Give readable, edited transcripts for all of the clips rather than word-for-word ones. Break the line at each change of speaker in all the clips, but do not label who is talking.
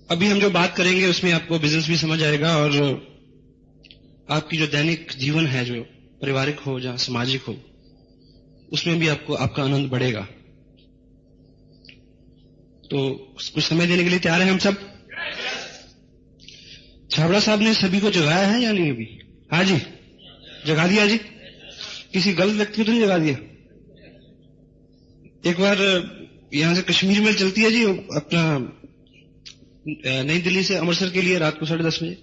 अभी हम जो बात करेंगे उसमें आपको बिजनेस भी समझ आएगा और आपकी जो दैनिक जीवन है, जो पारिवारिक हो या सामाजिक हो, उसमें भी आपको आपका आनंद बढ़ेगा। तो कुछ समय देने के लिए तैयार हैं हम सब? छाबड़ा साहब ने सभी को जगाया है या नहीं अभी? हाँ जी, जगा दिया जी। किसी गलत व्यक्ति को तो नहीं जगा दिया? एक बार यहां से कश्मीर मेल चलती है जी, अपना नई दिल्ली से अमृतसर के लिए रात को 10:30 बजे।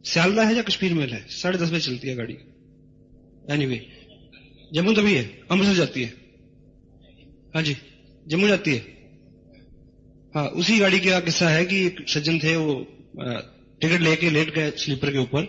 सियालदा है या कश्मीर मेल है? 10:30 बजे चलती है गाड़ी। एनीवे, जम्मू तभी है, अमृतसर जाती है। हाँ जी, जम्मू जाती है। हाँ, उसी गाड़ी का किस्सा है कि एक सज्जन थे, वो टिकट लेके लेट गए स्लीपर के ऊपर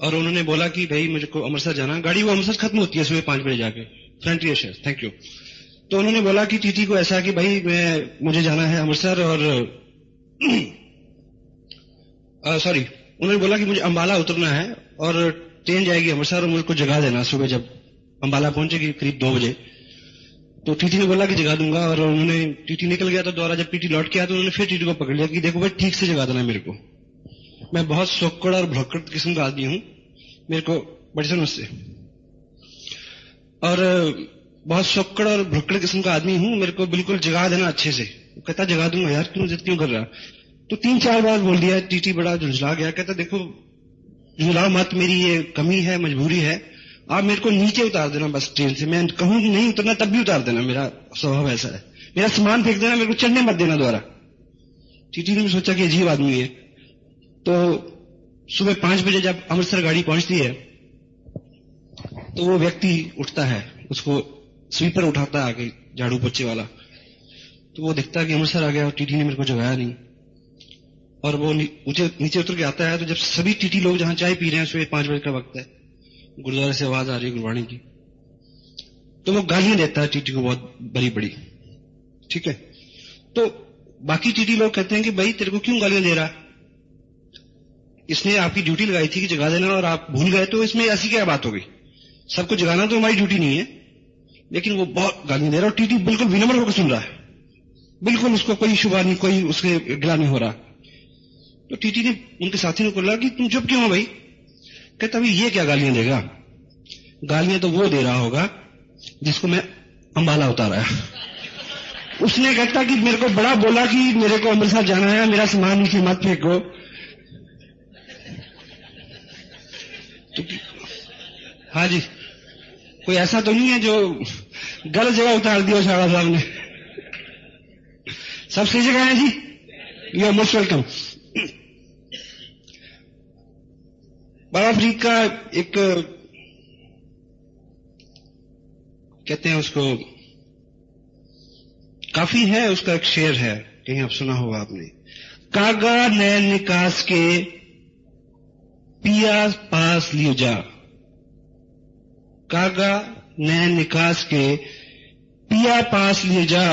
और उन्होंने बोला कि भाई मुझको अमृतसर जाना। गाड़ी वो अमृतसर खत्म होती है सुबह 5 बजे जाके, फ्रंटियर शहर। Thank you. तो उन्होंने बोला कि टीटी को ऐसा कि भाई मुझे जाना है अमृतसर और सॉरी, उन्होंने बोला कि मुझे अंबाला उतरना है और ट्रेन जाएगी अमृतसर और मुझको जगा देना सुबह जब अंबाला पहुंचेगी करीब 2 बजे। तो टीटी ने बोला कि जगा दूंगा और उन्होंने, टीटी निकल गया। तो दोबारा जब टीटी लौट के आया तो उन्होंने फिर टीटी को पकड़ लिया कि देखो भाई ठीक से जगा देना मेरे को, मैं बहुत सोक्कड़ और भ्रक्कड़ किस्म का आदमी हूं, मेरे को बड़ी समझ से, और बहुत सोक्कड़ और भ्रक्कड़ किस्म का आदमी हूं, मेरे को बिल्कुल जगा देना अच्छे से। कहता जगा दूंगा यार, क्यों जिद क्यों कर रहा? तो 3-4 बार बोल दिया। टीटी बड़ा झुंझला गया, कहता देखो झुंझलाओ मत, मेरी ये कमी है, मजबूरी है, आप मेरे को नीचे उतार देना बस ट्रेन से। मैं कहूं कि नहीं उतरना तब भी उतार देना, मेरा स्वभाव ऐसा है, मेरा सामान फेंक देना, मेरे को चढ़ने मत देना दोबारा। टीटी ने भी सोचा कि अजीब आदमी है। तो सुबह 5 बजे जब अमृतसर गाड़ी पहुंचती है तो वो व्यक्ति उठता है, उसको स्वीपर उठाता है आगे, झाड़ू पोछे वाला। तो वो दिखता है कि अमृतसर आ गया और टीटी ने मेरे को जगाया नहीं। और वो नीचे उतर के आता है। तो जब सभी टीटी लोग जहां चाय पी रहे हैं, सुबह 5 बजे का वक्त है, गुरुद्वारे से आवाज आ रही है गुरबाणी की, तो वो गालियां देता है टीटी को बहुत बड़ी बड़ी। ठीक है, तो बाकी टीटी लोग कहते हैं कि भाई तेरे को क्यों गालियां दे रहा? इसने आपकी ड्यूटी लगाई थी कि जगा देना और आप भूल गए, तो इसमें ऐसी क्या बात हो गई? सबको जगाना तो हमारी ड्यूटी नहीं है, लेकिन वो बहुत गालियां दे रहा है और टीटी बिल्कुल विनम्र होकर सुन रहा है, बिल्कुल उसको कोई शुबा नहीं, कोई उसके गिला नहीं हो रहा। तो टीटी ने उनके साथी ने बोला कि तुम चुप क्यों हो भाई? कहता भाई ये क्या गालियां देगा? गालियां तो वो दे रहा होगा जिसको मैं अंबाला उतारा है। उसने कहता कि मेरे को बड़ा बोला कि मेरे को अमृतसर जाना है, मेरा सामान नीचे मत फेंको। तो हाँ जी, कोई ऐसा तो नहीं है जो गलत जगह उतार दिया शाह साहब ने? सब सही जगह है जी, यू आर मोस्ट वेलकम। बाबा फरीद का एक कहते हैं उसको, काफी है, उसका एक शेर है, कहीं आप सुना होगा आपने। कागा नैन निकास के पिया पास लियो जा, कागा नैन निकास के पिया पास लिए जा,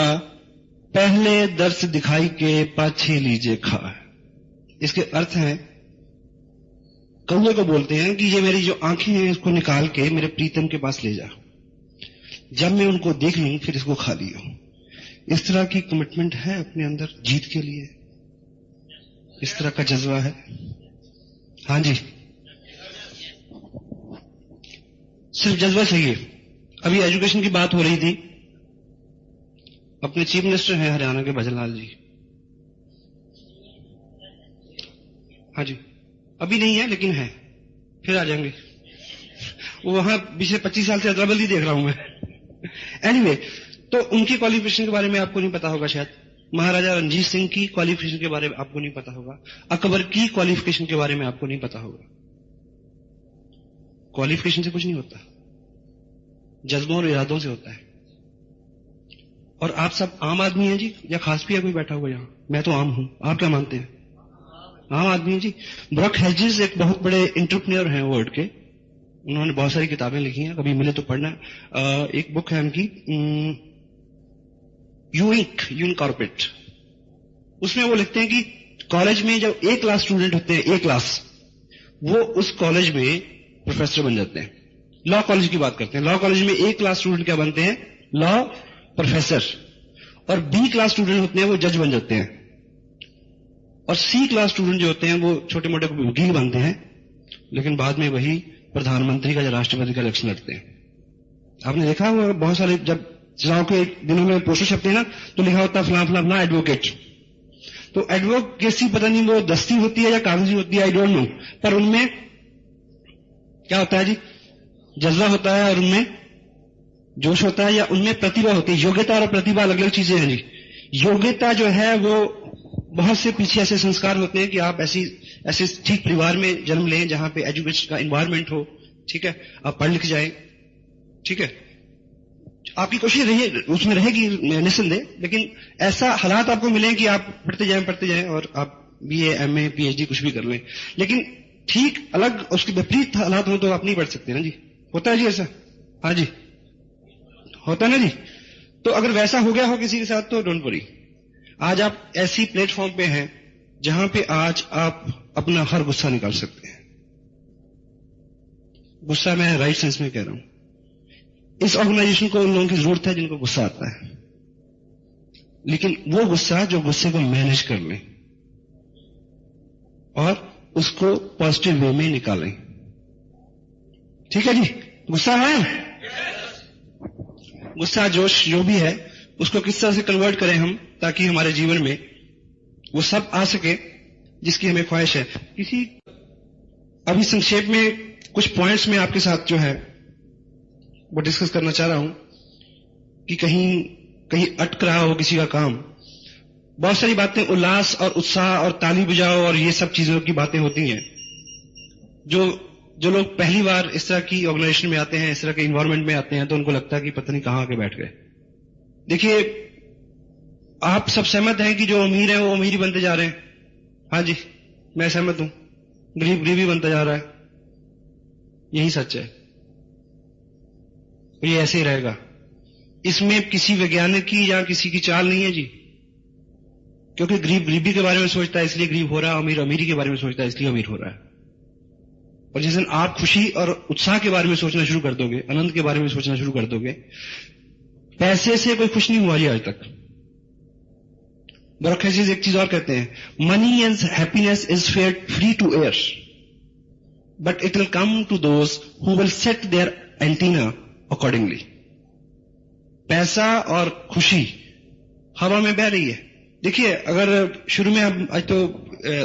पहले दर्श दिखाई के पाछे लीजे खा। इसके अर्थ है, कौवे को बोलते हैं कि ये मेरी जो आंखें हैं इसको निकाल के मेरे प्रीतम के पास ले जा, जब मैं उनको देख लूं फिर इसको खा लियो। इस तरह की कमिटमेंट है अपने अंदर जीत के लिए, इस तरह का जज्बा है। हाँ जी, सिर्फ जज्बा चाहिए। अभी एजुकेशन की बात हो रही थी, अपने चीफ मिनिस्टर हैं हरियाणा के भजनलाल जी। हाँ जी, अभी नहीं है लेकिन है, फिर आ जाएंगे। वो वहां पिछले 25 साल से अदला-बदली देख रहा हूं मैं। एनीवे, तो उनकी क्वालिफिकेशन के बारे में आपको नहीं पता होगा शायद, महाराजा रणजीत सिंह की क्वालिफिकेशन के बारे में आपको नहीं पता होगा, अकबर की क्वालिफिकेशन के बारे में आपको नहीं पता होगा। क्वालिफिकेशन से कुछ नहीं होता, जज्बों और इरादों से होता है। और आप सब आम आदमी हैं जी, या खास भी है कोई बैठा हुआ यहां? मैं तो आम हूं, आप क्या मानते हैं? आम आदमी है जी। ब्रॉक हेजिस एक बहुत बड़े एंटरप्रेन्योर हैं वर्ल्ड के, उन्होंने बहुत सारी किताबें लिखी हैं, कभी मिले तो पढ़ना। एक बुक है उनकी, यूनिक कॉर्पोरेट। उसमें वो लिखते हैं कि कॉलेज में जब A क्लास स्टूडेंट होते हैं, A क्लास, वो उस कॉलेज में प्रोफेसर बन जाते हैं। लॉ कॉलेज की बात करते हैं, लॉ कॉलेज में A क्लास स्टूडेंट क्या बनते हैं? Law professor. और B क्लास स्टूडेंट होते हैं वो जज बन जाते हैं। और सी क्लास स्टूडेंट जो होते हैं वो छोटे मोटे वकील बनते हैं, लेकिन बाद में वही प्रधानमंत्री का या राष्ट्रपति का इलेक्शन लड़ते हैं। आपने देखा वो बहुत सारे जब चुनाव के दिनों में पोस्टर छपते हैं ना, तो लिखा होता है फलां फलां फलां एडवोकेट। तो एडवोकेसी पता नहीं वो दस्ती होती है या कागजी होती है, आई डोंट नो, पर उनमें क्या होता है जी, जज्बा होता है और उनमें जोश होता है, या उनमें प्रतिभा होती है। योग्यता और प्रतिभा अलग अलग चीजें हैं जी। योग्यता जो है वो बहुत से पीछे ऐसे संस्कार होते हैं कि आप ऐसे ठीक परिवार में जन्म लें जहां पे एजुकेशन का एनवायरनमेंट हो, ठीक है, आप पढ़ लिख जाएं, ठीक है, आपकी कोशिश रही उसमें रहेगी निस्संदेह, लेकिन ऐसा हालात आपको मिले कि आप पढ़ते जाएं और आप BA MA PhD कुछ भी कर लें, लेकिन ठीक अलग उसके विपरीत हालात हो तो आप नहीं पढ़ सकते ना जी। होता है जी ऐसा? हाँ जी, होता है ना जी। तो अगर वैसा हो गया हो किसी के साथ तो डोंट वरी। आज आप ऐसी प्लेटफॉर्म पे हैं जहां पे आज आप अपना हर गुस्सा निकाल सकते हैं। गुस्सा मैं राइट सेंस में कह रहा हूं। इस ऑर्गेनाइजेशन को उन लोगों की जरूरत है जिनको गुस्सा आता है, लेकिन वो गुस्सा जो गुस्से को मैनेज कर लें और उसको पॉजिटिव वे में निकालें। ठीक है जी, गुस्सा है, गुस्सा जोश जो भी है उसको किस तरह से कन्वर्ट करें हम, ताकि हमारे जीवन में वो सब आ सके जिसकी हमें ख्वाहिश है। किसी अभी संक्षेप में कुछ पॉइंट्स में आपके साथ जो है वो डिस्कस करना चाह रहा हूं कि कहीं अटक रहा हो किसी का काम। बहुत सारी बातें उल्लास और उत्साह और ताली बजाओ और ये सब चीजों की बातें होती हैं। जो लोग पहली बार इस तरह की ऑर्गेनाइजेशन में आते हैं, इस तरह के इन्वायरमेंट में आते हैं, तो उनको लगता है कि पता नहीं कहां आके बैठ गए। देखिए, आप सब सहमत हैं कि जो अमीर है वो अमीर ही बनते जा रहे हैं। हाँ जी, मैं सहमत हूं। गरीब गरीब ही बनता जा रहा है, यही सच है, ये ऐसे ही रहेगा। इसमें किसी वैज्ञानिक की या किसी की चाल नहीं है जी, क्योंकि गरीब गरीबी के बारे में सोचता है इसलिए गरीब हो रहा है, अमीर अमीरी के बारे में सोचता है इसलिए अमीर हो रहा है। और जिस दिन आप खुशी और उत्साह के बारे में सोचना शुरू कर दोगे, आनंद के बारे में सोचना शुरू कर दोगे, पैसे से कोई खुश नहीं हुआ जी आज तक। बरखैज़ एक चीज और कहते हैं, money and happiness is free to air, but it will come to those who will set their antenna accordingly. पैसा और खुशी हवा में बह रही है। देखिए, अगर शुरू में आज तो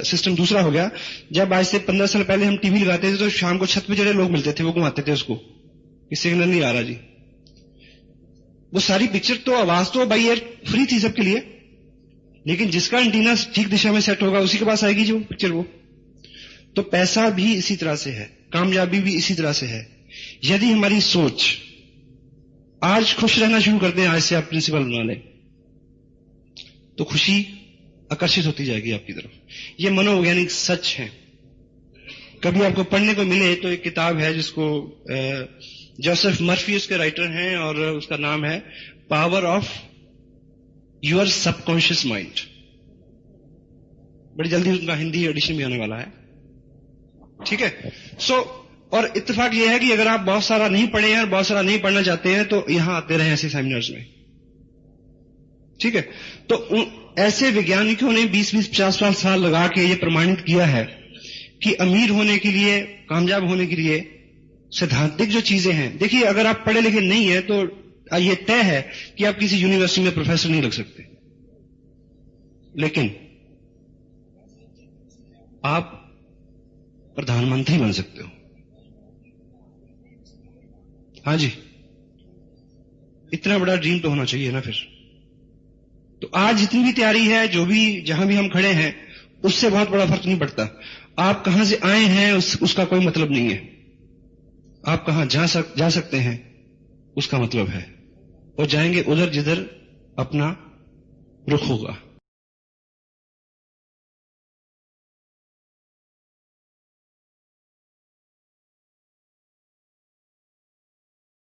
सिस्टम दूसरा हो गया, जब आज से 15 साल पहले हम टीवी लगाते थे तो शाम को छत पे जड़े लोग मिलते थे, वो घुमाते थे उसको, सिग्नल नहीं आ रहा जी। वो सारी पिक्चर तो आवाज तो बाई एयर फ्री थी सबके लिए, लेकिन जिसका एंटीना ठीक दिशा में सेट होगा उसी के पास आएगी जो पिक्चर। वो तो पैसा भी इसी तरह से है, कामयाबी भी इसी तरह से है। यदि हमारी सोच आज खुश रहना शुरू करते हैं, आज से आप प्रिंसिपल बना लें, तो खुशी आकर्षित होती जाएगी आपकी तरफ। ये मनोवैज्ञानिक सच है। कभी आपको पढ़ने को मिले तो एक किताब है जिसको जोसेफ मर्फी उसके राइटर हैं, और उसका नाम है power of your subconscious mind. बड़ी जल्दी उनका हिंदी एडिशन भी आने वाला है, ठीक है। और इत्तेफाक यह है कि अगर आप बहुत सारा नहीं पढ़े हैं और बहुत सारा नहीं पढ़ना चाहते हैं तो यहां आते रहे ऐसे सेमिनार्स में, ठीक है। तो ऐसे वैज्ञानिकों ने 20-50 साल लगा के ये प्रमाणित किया है कि अमीर होने के लिए, कामयाब होने के लिए सैद्धांतिक जो चीजें हैं, देखिए अगर आप पढ़े लिखे नहीं है तो ये तय है कि आप किसी यूनिवर्सिटी में प्रोफेसर नहीं लग सकते, लेकिन आप प्रधानमंत्री बन सकते हो। हाँ जी, इतना बड़ा ड्रीम तो होना चाहिए ना फिर। तो आज जितनी भी तैयारी है, जो भी जहां भी हम खड़े हैं, उससे बहुत बड़ा फर्क नहीं पड़ता। आप कहां से आए हैं उसका कोई मतलब नहीं है, आप कहां जा सकते हैं उसका मतलब है। और जाएंगे उधर जिधर अपना रुख होगा।